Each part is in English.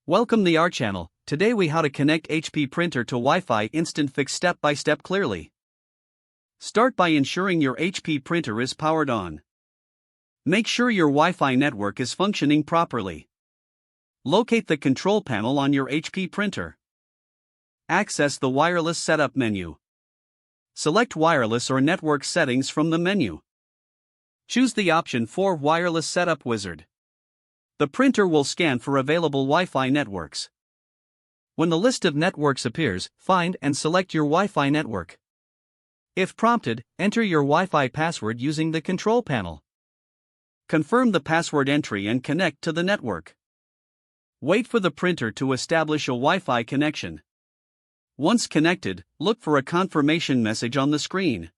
Welcome to our channel. Today we how to connect HP printer to Wi-Fi instant fix step by step clearly. Start by ensuring your HP printer is powered on. Make sure your Wi-Fi network is functioning properly. Locate the control panel on your HP printer. Access the wireless setup menu. Select wireless or network settings from the menu. Choose the option for wireless setup wizard. The printer will scan for available Wi-Fi networks. When the list of networks appears, find and select your Wi-Fi network. If prompted, enter your Wi-Fi password using the control panel. Confirm the password entry and connect to the network. Wait for the printer to establish a Wi-Fi connection. Once connected, look for a confirmation message on the screen.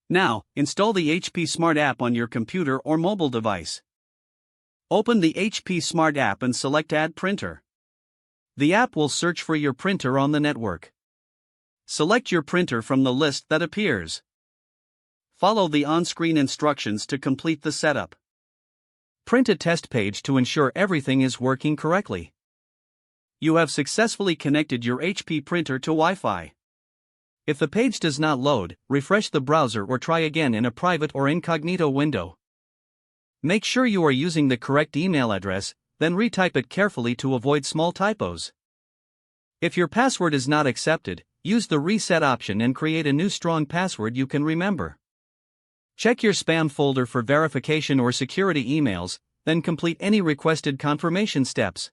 Now, install the HP Smart app on your computer or mobile device. Open the HP Smart app and select Add Printer. The app will search for your printer on the network. Select your printer from the list that appears. Follow the on-screen instructions to complete the setup. Print a test page to ensure everything is working correctly. You have successfully connected your HP printer to Wi-Fi. If the page does not load, refresh the browser or try again in a private or incognito window. Make sure you are using the correct email address, then retype it carefully to avoid small typos. If your password is not accepted, use the reset option and create a new strong password you can remember. Check your spam folder for verification or security emails, then complete any requested confirmation steps.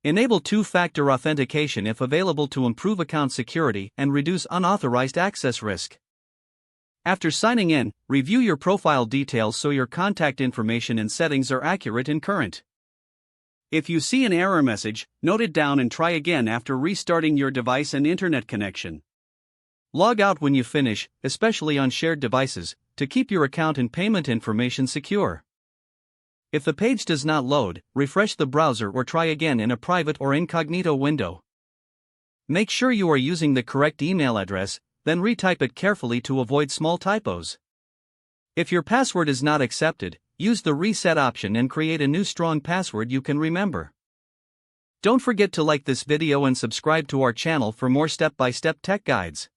Enable two-factor authentication if available to improve account security and reduce unauthorized access risk. After signing in, review your profile details so your contact information and settings are accurate and current. If you see an error message, note it down and try again after restarting your device and internet connection. Log out when you finish, especially on shared devices, to keep your account and payment information secure. If the page does not load, refresh the browser or try again in a private or incognito window. Make sure you are using the correct email address, then retype it carefully to avoid small typos. If your password is not accepted, use the reset option and create a new strong password you can remember. Don't forget to like this video and subscribe to our channel for more step-by-step tech guides.